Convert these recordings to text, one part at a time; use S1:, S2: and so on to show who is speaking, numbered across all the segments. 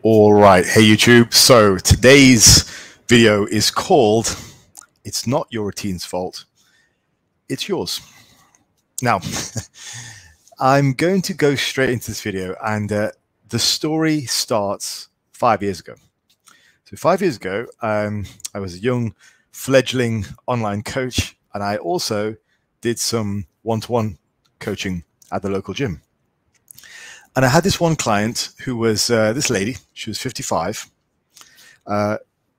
S1: All right, hey YouTube. So today's video is called "It's Not Your Routine's Fault, It's Yours." Now, I'm going to go straight into this video, and the story starts 5 years ago. So 5 years ago, I was a young fledgling online coach, and I also did some one-to-one coaching at the local gym. And I had this one client who was this lady. She was 55.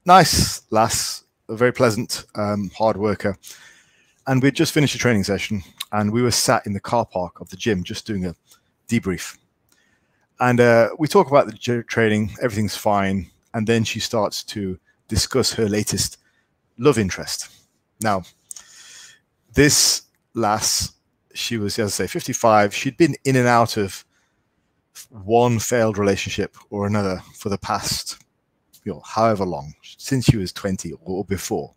S1: Nice lass, a very pleasant, hard worker. And we'd just finished a training session, and we were sat in the car park of the gym just doing a debrief. And we talk about the training, everything's fine. And then she starts to discuss her latest love interest. Now, this lass, she was, as I say, 55. She'd been in and out of one failed relationship or another for the past, however long, since she was 20 or before.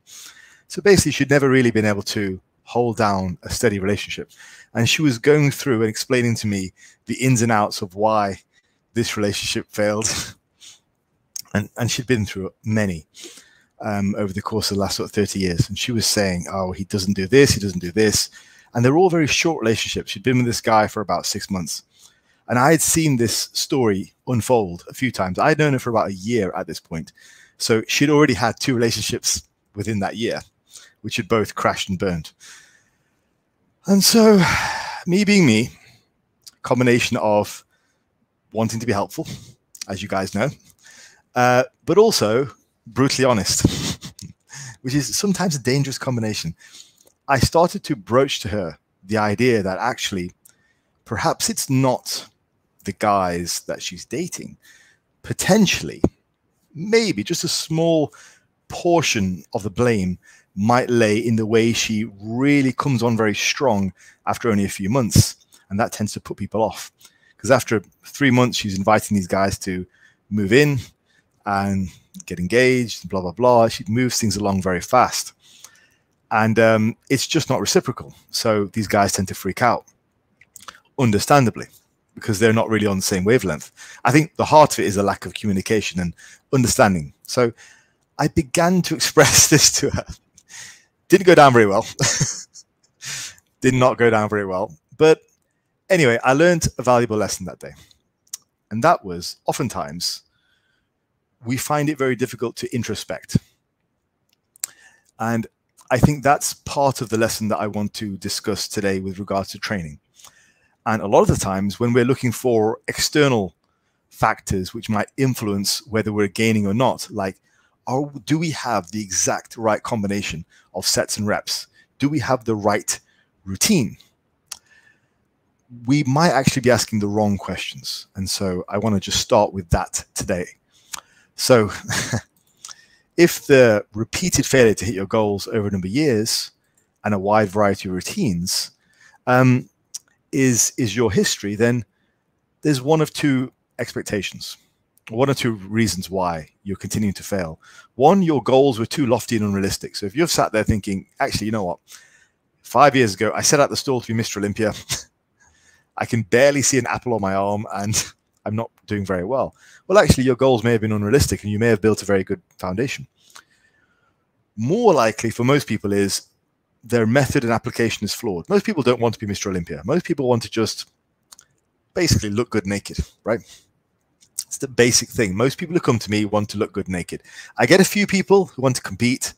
S1: So basically, she'd never really been able to hold down a steady relationship. And she was going through and explaining to me the ins and outs of why this relationship failed. And she'd been through many over the course of the last 30 years. And she was saying, oh, he doesn't do this, he doesn't do this. And they're all very short relationships. She'd been with this guy for about 6 months. And I had seen this story unfold a few times. I'd known her for about a year at this point. So she'd already had 2 relationships within that year, which had both crashed and burned. And so me being me, combination of wanting to be helpful, as you guys know, but also brutally honest, which is sometimes a dangerous combination. I started to broach to her the idea that actually, perhaps it's not the guys that she's dating. Potentially, maybe just a small portion of the blame might lay in the way she really comes on very strong after only a few months. And that tends to put people off. Because after 3 months, she's inviting these guys to move in and get engaged, blah, blah, blah. She moves things along very fast. And it's just not reciprocal. So these guys tend to freak out, understandably, because they're not really on the same wavelength. I think the heart of it is a lack of communication and understanding. So I began to express this to her. Didn't go down very well. Did not go down very well. But anyway, I learned a valuable lesson that day. And that was, oftentimes, we find it very difficult to introspect. And I think that's part of the lesson that I want to discuss today with regards to training. And a lot of the times when we're looking for external factors which might influence whether we're gaining or not, like, do we have the exact right combination of sets and reps? Do we have the right routine? We might actually be asking the wrong questions. And so I want to just start with that today. So if the repeated failure to hit your goals over a number of years and a wide variety of routines is your history, then there's one of 2 expectations, one or 2 reasons why you're continuing to fail. One, your goals were too lofty and unrealistic. So if you've sat there thinking, actually, you know what, 5 years ago, I set out the stall to be Mr. Olympia. I can barely see an apple on my arm and I'm not doing very well. Well, actually, your goals may have been unrealistic and you may have built a very good foundation. More likely for most people is their method and application is flawed. Most people don't want to be Mr. Olympia. Most people want to just basically look good naked, right? It's the basic thing. Most people who come to me want to look good naked. I get a few people who want to compete.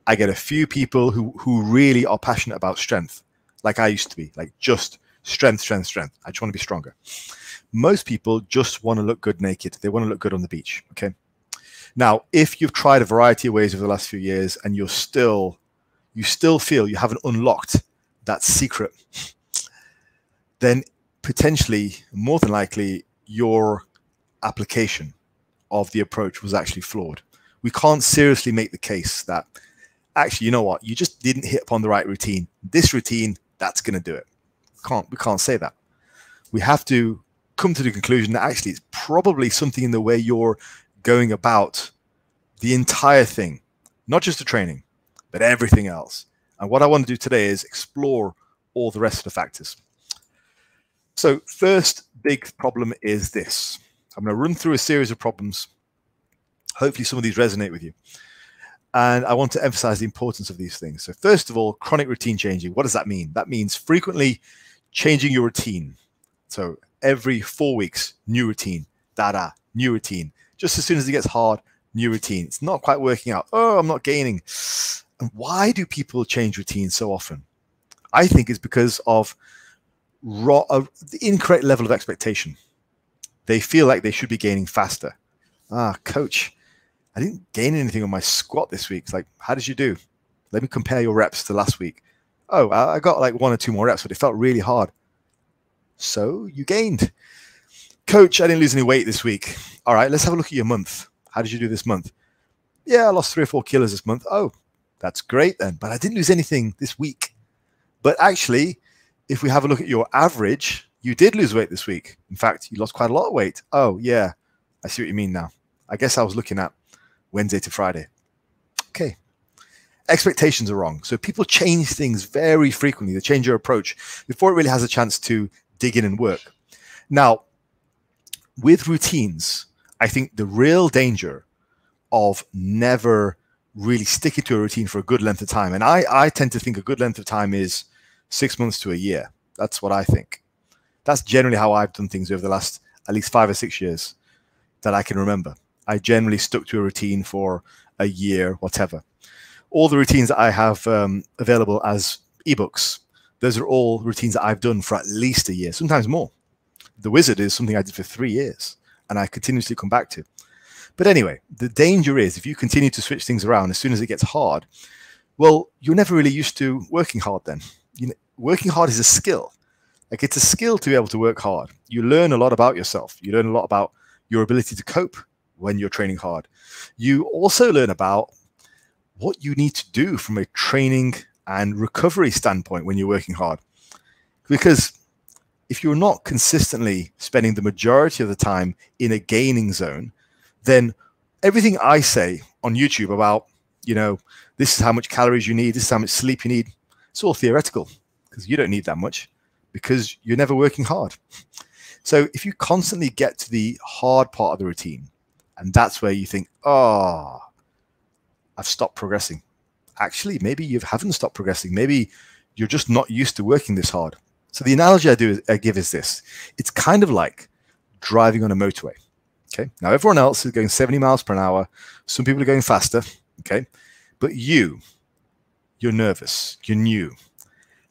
S1: I get a few people who really are passionate about strength, like I used to be, like just strength, strength, strength. I just want to be stronger. Most people just want to look good naked. They want to look good on the beach, okay? Now, if you've tried a variety of ways over the last few years and you still feel you haven't unlocked that secret, then potentially, more than likely, your application of the approach was actually flawed. We can't seriously make the case that, actually, you know what, you just didn't hit upon the right routine. This routine, that's going to do it. We can't say that. We have to come to the conclusion that actually it's probably something in the way you're going about the entire thing, not just the training, but everything else. And what I want to do today is explore all the rest of the factors. So first big problem is this. I'm going to run through a series of problems. Hopefully some of these resonate with you. And I want to emphasize the importance of these things. So first of all, chronic routine changing. What does that mean? That means frequently changing your routine. So every 4 weeks, new routine, new routine. Just as soon as it gets hard, new routine. It's not quite working out. Oh, I'm not gaining. And why do people change routines so often? I think it's because of the incorrect level of expectation. They feel like they should be gaining faster. Coach, I didn't gain anything on my squat this week. It's like, how did you do? Let me compare your reps to last week. Oh, I got like 1 or 2 more reps, but it felt really hard. So you gained. Coach, I didn't lose any weight this week. All right, let's have a look at your month. How did you do this month? Yeah, I lost 3 or 4 kilos this month. Oh, that's great then. But I didn't lose anything this week. But actually, if we have a look at your average, you did lose weight this week. In fact, you lost quite a lot of weight. Oh, yeah, I see what you mean now. I guess I was looking at Wednesday to Friday. Okay. Expectations are wrong. So people change things very frequently. They change your approach before it really has a chance to dig in and work. Now, with routines, I think the real danger of never really sticking to a routine for a good length of time, and I tend to think a good length of time is 6 months to a year. That's what I think. That's generally how I've done things over the last at least 5 or 6 years that I can remember. I generally stuck to a routine for a year, whatever. All the routines that I have available as ebooks, those are all routines that I've done for at least a year, sometimes more. The Wizard is something I did for 3 years and I continuously come back to. But anyway, the danger is if you continue to switch things around as soon as it gets hard, well, you're never really used to working hard then. Working hard is a skill. Like, it's a skill to be able to work hard. You learn a lot about yourself. You learn a lot about your ability to cope when you're training hard. You also learn about what you need to do from a training and recovery standpoint when you're working hard. Because if you're not consistently spending the majority of the time in a gaining zone, then everything I say on YouTube about, this is how much calories you need, this is how much sleep you need, it's all theoretical, because you don't need that much because you're never working hard. So if you constantly get to the hard part of the routine, and that's where you think, oh, I've stopped progressing. Actually, maybe you haven't stopped progressing. Maybe you're just not used to working this hard. So the analogy I give is this. It's kind of like driving on a motorway. Okay. Now everyone else is going 70 miles per hour. Some people are going faster. Okay. But you're nervous. You're new.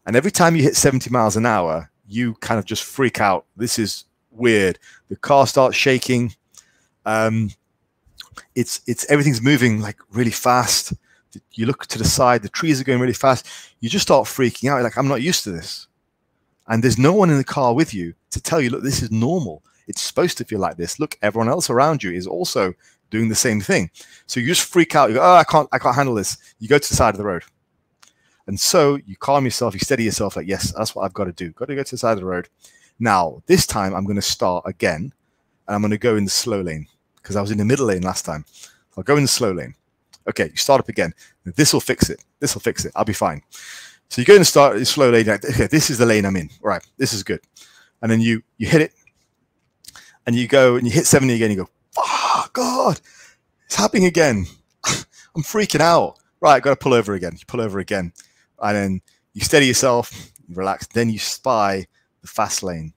S1: And every time you hit 70 miles an hour, you kind of just freak out. This is weird. The car starts shaking. It's everything's moving like really fast. You look to the side, the trees are going really fast. You just start freaking out. You're like, I'm not used to this. And there's no one in the car with you to tell you, look, this is normal. It's supposed to feel like this. Look, everyone else around you is also doing the same thing. So you just freak out. You go, oh, I can't handle this. You go to the side of the road. And so you calm yourself, you steady yourself like, yes, that's what I've got to do. Got to go to the side of the road. Now, this time I'm going to start again, and I'm going to go in the slow lane because I was in the middle lane last time. I'll go in the slow lane. Okay, you start up again. This will fix it. This will fix it. I'll be fine. So you go in the slow lane. Okay, this is the lane I'm in. All right, this is good. And then you hit it, and you go and you hit 70 again. You go, oh, God, it's happening again. I'm freaking out. Right, I've got to pull over again. You pull over again. And then you steady yourself, you relax. Then you spy the fast lane.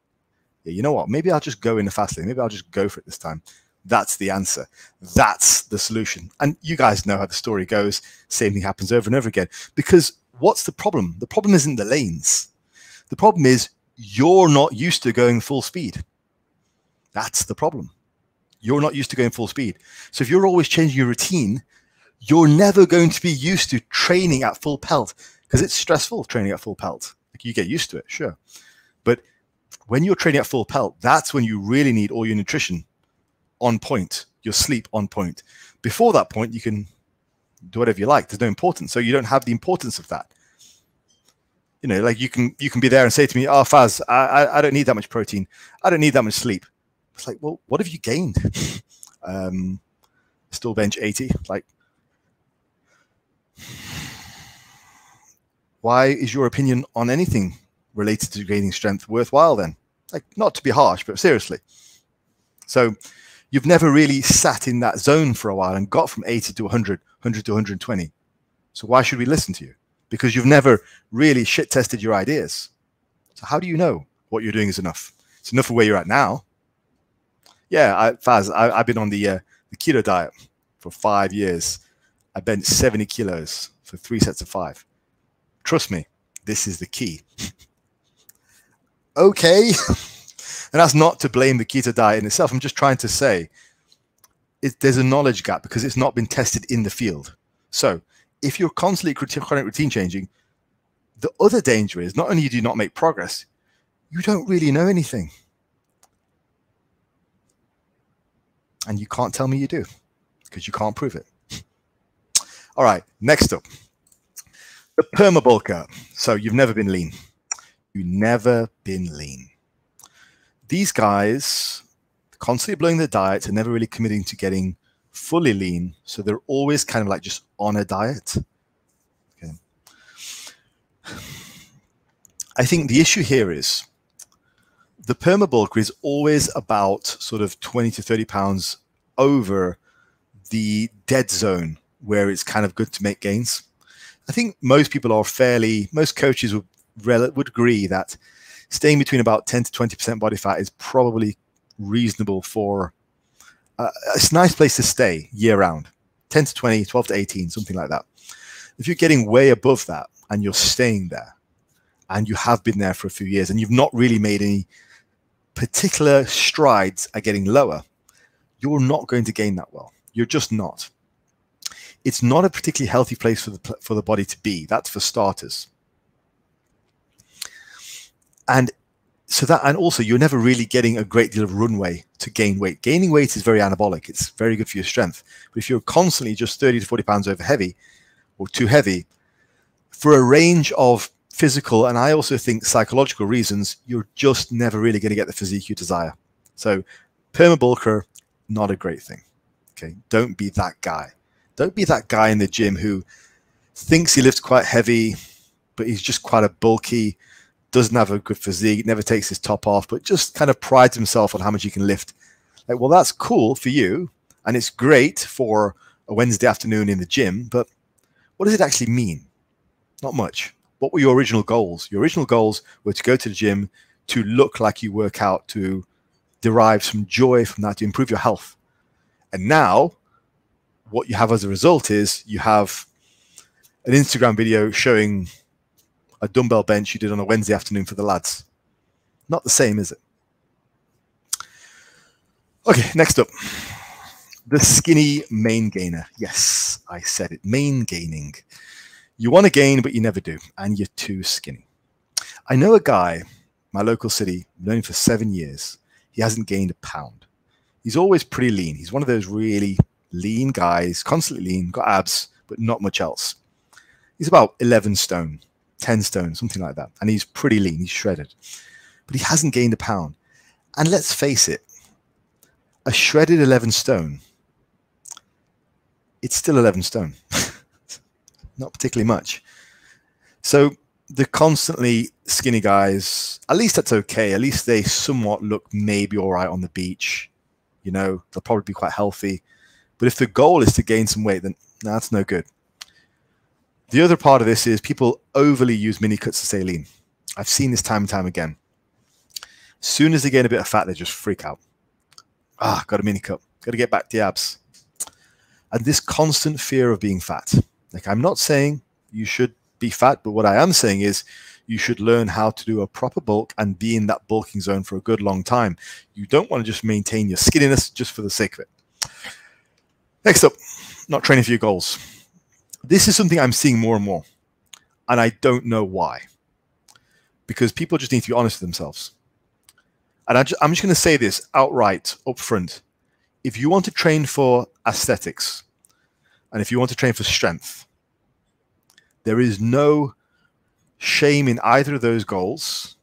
S1: Yeah, you know what? Maybe I'll just go in the fast lane. Maybe I'll just go for it this time. That's the answer. That's the solution. And you guys know how the story goes. Same thing happens over and over again. Because what's the problem? The problem isn't the lanes. The problem is you're not used to going full speed. That's the problem. You're not used to going full speed. So if you're always changing your routine, you're never going to be used to training at full pelt. Because it's stressful training at full pelt. Like, you get used to it, sure. But when you're training at full pelt, that's when you really need all your nutrition on point, your sleep on point. Before that point, you can do whatever you like. There's no importance. So you don't have the importance of that. Like you can be there and say to me, oh, Faz, I don't need that much protein. I don't need that much sleep. It's like, well, what have you gained? Still bench 80. Like, why is your opinion on anything related to gaining strength worthwhile then? Like, not to be harsh, but seriously. So you've never really sat in that zone for a while and got from 80 to 100, 100 to 120. So why should we listen to you? Because you've never really shit tested your ideas. So how do you know what you're doing is enough? It's enough for where you're at now. Yeah, Faz, I've been on the keto diet for 5 years. I bent 70 kilos for 3 sets of 5. Trust me, this is the key. Okay. And that's not to blame the keto diet in itself. I'm just trying to say there's a knowledge gap because it's not been tested in the field. So if you're constantly chronic routine changing, the other danger is not only do you not make progress, you don't really know anything. And you can't tell me you do because you can't prove it. All right, next up, the perma bulker. So you've never been lean. You've never been lean. These guys constantly blowing their diets and never really committing to getting fully lean. So they're always kind of like just on a diet. Okay. I think the issue here is the perma bulker is always about sort of 20 to 30 pounds over the dead zone where it's kind of good to make gains. I think most people are most coaches would agree that staying between about 10 to 20% body fat is probably reasonable for a nice place to stay year round. 10 to 20, 12 to 18, something like that. If you're getting way above that and you're staying there and you have been there for a few years and you've not really made any particular strides at getting lower, you're not going to gain that well. You're just not. It's not a particularly healthy place for the body to be. That's for starters. And so that, and also you're never really getting a great deal of runway to gain weight. Gaining weight is very anabolic. It's very good for your strength. But if you're constantly just 30 to 40 pounds over heavy or too heavy, for a range of physical and I also think psychological reasons, you're just never really going to get the physique you desire. So perma bulker, not a great thing. Okay, don't be that guy. Don't be that guy in the gym who thinks he lifts quite heavy, but he's just quite a bulky, doesn't have a good physique, never takes his top off, but just kind of prides himself on how much he can lift. Like, well, that's cool for you, and it's great for a Wednesday afternoon in the gym, but what does it actually mean? Not much. What were your original goals? Your original goals were to go to the gym, to look like you work out, to derive some joy from that, to improve your health. And now, what you have as a result is you have an Instagram video showing a dumbbell bench you did on a Wednesday afternoon for the lads. Not the same, is it? Okay, next up. The skinny main gainer. Yes, I said it. Main gaining. You want to gain, but you never do. And you're too skinny. I know a guy, my local city, known him for 7 years. He hasn't gained a pound. He's always pretty lean. He's one of those really lean guys, constantly lean, got abs, but not much else. He's about 11 stone, 10 stone, something like that. And he's pretty lean. He's shredded. But he hasn't gained a pound. And let's face it, a shredded 11 stone, it's still 11 stone. Not particularly much. So the constantly skinny guys, at least that's okay. At least they somewhat look maybe all right on the beach. You know, they'll probably be quite healthy. But if the goal is to gain some weight, then that's no good. The other part of this is people overly use mini cuts to stay lean. I've seen this time and time again. As soon as they gain a bit of fat, they just freak out. Ah, got a mini cut. Got to get back to the abs. And this constant fear of being fat. Like, I'm not saying you should be fat, but what I am saying is you should learn how to do a proper bulk and be in that bulking zone for a good long time. You don't want to just maintain your skinniness just for the sake of it. Next up, not training for your goals. This is something I'm seeing more and more, and I don't know why. Because people just need to be honest with themselves. And I'm just going to say this outright, up front. If you want to train for aesthetics, and if you want to train for strength, there is no shame in either of those goals.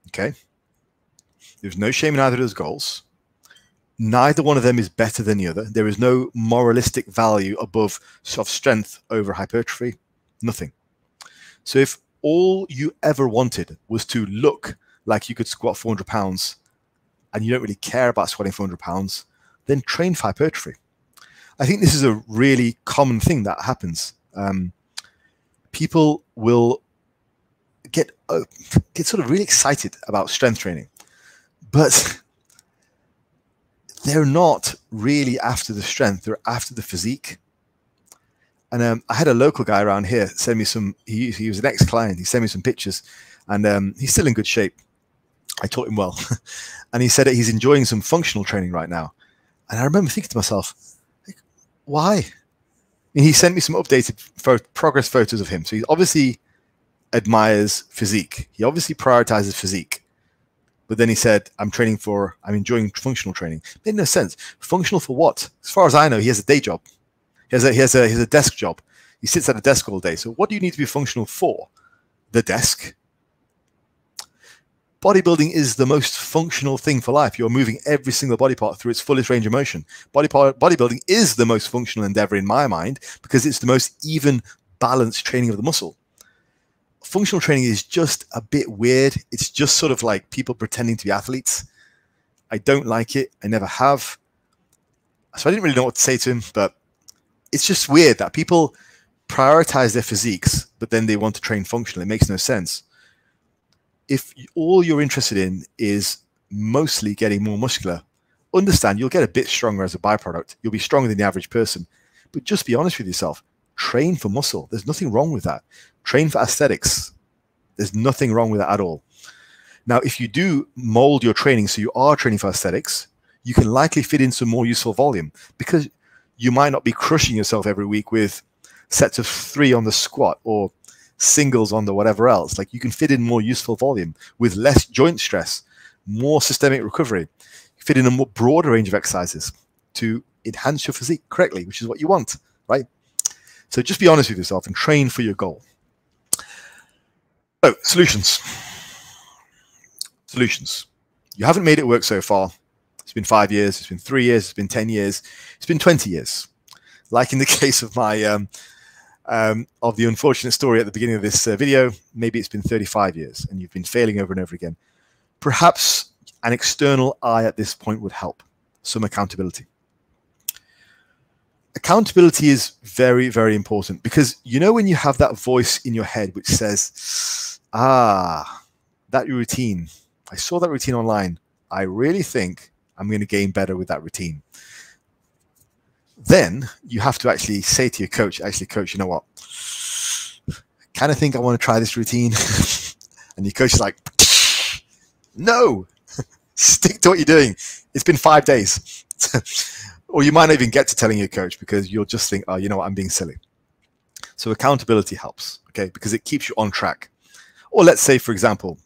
S1: Okay? There's no shame in either of those goals. Neither one of them is better than the other. There is no moralistic value above soft strength over hypertrophy. Nothing. So if all you ever wanted was to look like you could squat 400 pounds, and you don't really care about squatting 400 pounds, then train for hypertrophy. I think this is a really common thing that happens. People will get sort of really excited about strength training, but they're not really after the strength, they're after the physique. And I had a local guy around here send me some, he was an ex-client, he sent me some pictures, and he's still in good shape. I taught him well. And he said that he's enjoying some functional training right now. And I remember thinking to myself, like, why? I mean, he sent me some updated progress photos of him. So he obviously admires physique. He obviously prioritizes physique. But then he said, I'm enjoying functional training. It made no sense. Functional for what? As far as I know, he has a day job. He has a desk job. He sits at a desk all day. So what do you need to be functional for? The desk. Bodybuilding is the most functional thing for life. You're moving every single body part through its fullest range of motion. Bodybuilding is the most functional endeavor in my mind because it's the most even balanced training of the muscle. Functional training is just a bit weird. It's just sort of like people pretending to be athletes. I don't like it. I never have. So I didn't really know what to say to him, but it's just weird that people prioritize their physiques, but then they want to train functionally. It makes no sense. If all you're interested in is mostly getting more muscular, understand you'll get a bit stronger as a byproduct. You'll be stronger than the average person. But just be honest with yourself. Train for muscle. There's nothing wrong with that. Train for aesthetics. There's nothing wrong with that at all. Now, if you do mold your training so you are training for aesthetics, you can likely fit in some more useful volume because you might not be crushing yourself every week with sets of 3 on the squat or singles on the whatever else. Like, you can fit in more useful volume with less joint stress, more systemic recovery, fit in a more broader range of exercises to enhance your physique correctly, which is what you want, right? So just be honest with yourself and train for your goal. So, solutions. Solutions. You haven't made it work so far. It's been 5 years, it's been 3 years, it's been 10 years, it's been 20 years. Like in the case of my of the unfortunate story at the beginning of this video, maybe it's been 35 years and you've been failing over and over again. Perhaps an external eye at this point would help. Some accountability. Accountability is very, very important because you know when you have that voice in your head which says, that routine, I saw that routine online. I really think I'm going to gain better with that routine. Then you have to actually say to your coach, actually, coach, you know what? Kind of think I want to try this routine. And your coach is like, no, stick to what you're doing. It's been 5 days. Or you might not even get to telling your coach because you'll just think, oh, you know what, I'm being silly. So accountability helps, okay, because it keeps you on track. Or let's say, for example,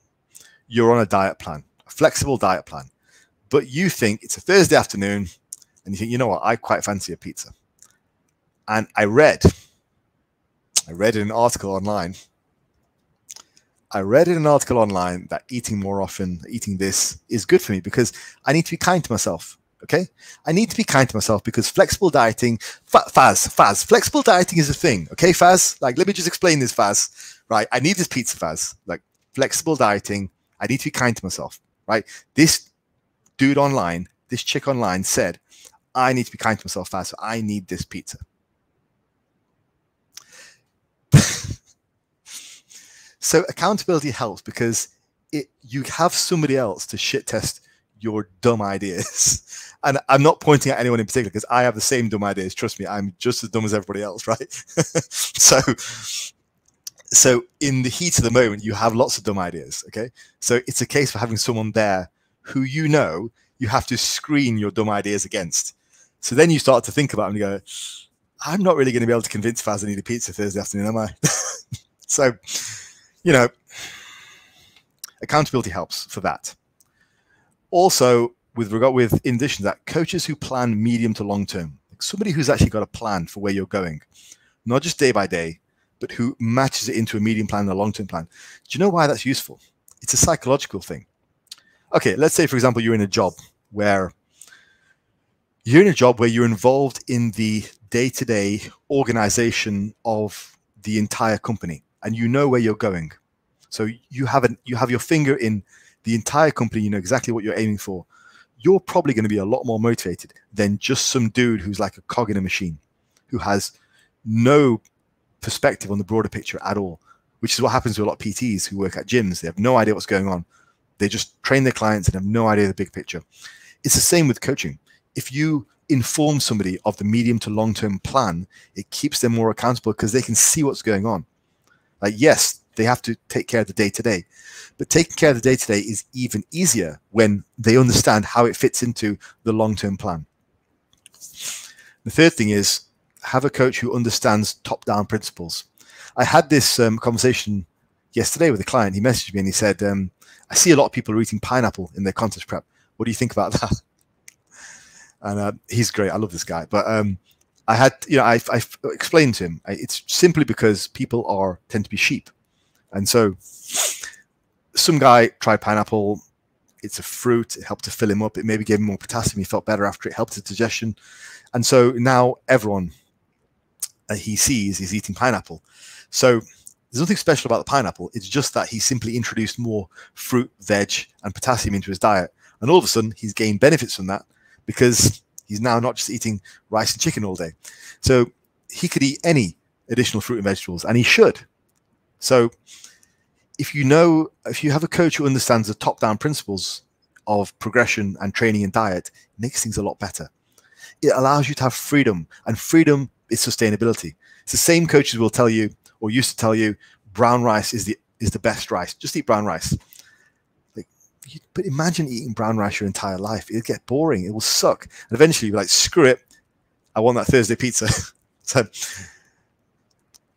S1: you're on a diet plan, a flexible diet plan, but you think it's a Thursday afternoon and you think, you know what, I quite fancy a pizza. And I read in an article online, that eating more often, eating this is good for me because I need to be kind to myself. Okay, I need to be kind to myself because flexible dieting, Faz, flexible dieting is a thing. Okay, Faz, like, let me just explain this, Faz, right? I need this pizza, Faz, like flexible dieting. I need to be kind to myself, right? This dude online, this chick online said, I need to be kind to myself, Faz, so I need this pizza. So accountability helps because you have somebody else to shit test your dumb ideas. And I'm not pointing at anyone in particular because I have the same dumb ideas. Trust me, I'm just as dumb as everybody else, right? So in the heat of the moment, you have lots of dumb ideas, okay? So it's a case for having someone there who you know you have to screen your dumb ideas against. So then you start to think about them and you go, I'm not really going to be able to convince Faz I need a pizza Thursday afternoon, am I? So, you know, accountability helps for that. Also, in addition to that, coaches who plan medium to long term, like somebody who's actually got a plan for where you're going, not just day by day, but who matches it into a medium plan and a long term plan. Do you know why that's useful? It's a psychological thing. Okay, let's say, for example, you're in a job where you're involved in the day-to-day organization of the entire company, and you know where you're going. So you have your finger in the entire company. You know exactly what you're aiming for. you're probably going to be a lot more motivated than just some dude who's like a cog in a machine, who has no perspective on the broader picture at all, which is what happens to a lot of PTs who work at gyms. They have no idea what's going on. They just train their clients and have no idea the big picture. It's the same with coaching. If you inform somebody of the medium to long-term plan, it keeps them more accountable because they can see what's going on. Like, yes, they have to take care of the day-to-day, but taking care of the day-to-day is even easier when they understand how it fits into the long-term plan. The third thing is have a coach who understands top-down principles. I had this conversation yesterday with a client. He messaged me and he said, I see a lot of people are eating pineapple in their contest prep. What do you think about that? And he's great. I love this guy. But I had, I explained to him, it's simply because people tend to be sheep. And so some guy tried pineapple. It's a fruit. It helped to fill him up. It maybe gave him more potassium. He felt better after it, helped his digestion. And so now everyone he sees is eating pineapple. So there's nothing special about the pineapple. It's just that he simply introduced more fruit, veg, and potassium into his diet. And all of a sudden, he's gained benefits from that because he's now not just eating rice and chicken all day. So he could eat any additional fruit and vegetables, and he should. So if you have a coach who understands the top-down principles of progression and training and diet, it makes things a lot better. It allows you to have freedom, and freedom is sustainability. It's the same coaches will tell you, or used to tell you, brown rice is the best rice. Just eat brown rice. But imagine eating brown rice your entire life. It'll get boring. It will suck. And eventually you'll be like, screw it. I want that Thursday pizza. So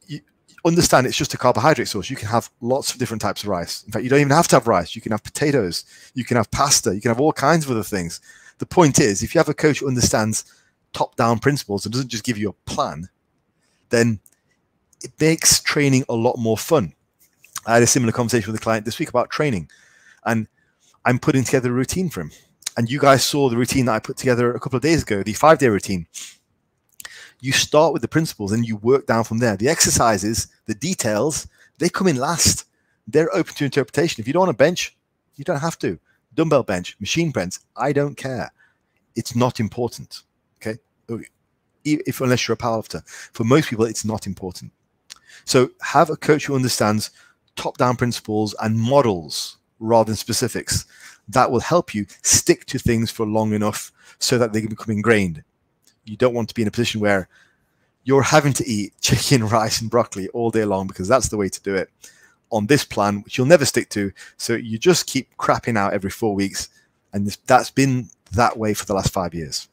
S1: you understand it's just a carbohydrate source. You can have lots of different types of rice. In fact, you don't even have to have rice. You can have potatoes. You can have pasta. You can have all kinds of other things. The point is, if you have a coach who understands top-down principles and doesn't just give you a plan, then it makes training a lot more fun. I had a similar conversation with a client this week about training. And I'm putting together a routine for him. And you guys saw the routine that I put together a couple of days ago, the 5-day routine. You start with the principles and you work down from there. The exercises, the details, they come in last. They're open to interpretation. If you don't want to bench, you don't have to. Dumbbell bench, machine press, I don't care. It's not important, okay? Unless you're a powerlifter. For most people, it's not important. So have a coach who understands top-down principles and models rather than specifics. That will help you stick to things for long enough so that they can become ingrained. You don't want to be in a position where you're having to eat chicken, rice, and broccoli all day long because that's the way to do it on this plan, which you'll never stick to. So you just keep crapping out every 4 weeks. And that's been that way for the last 5 years.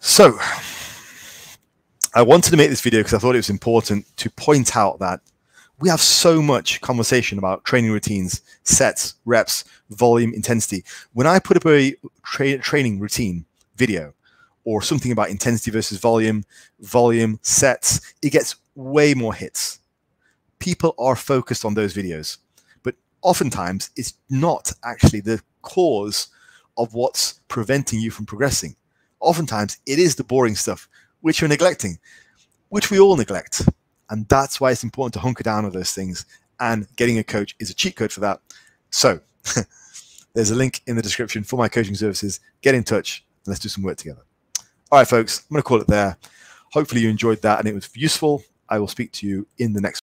S1: So I wanted to make this video because I thought it was important to point out that we have so much conversation about training routines, sets, reps, volume, intensity. When I put up a training routine video or something about intensity versus volume, sets, it gets way more hits. People are focused on those videos, but oftentimes it's not actually the cause of what's preventing you from progressing. Oftentimes it is the boring stuff, which you're neglecting, which we all neglect. And that's why it's important to hunker down on those things. And getting a coach is a cheat code for that. So there's a link in the description for my coaching services. Get in touch and let's do some work together. All right, folks, I'm going to call it there. Hopefully you enjoyed that and it was useful. I will speak to you in the next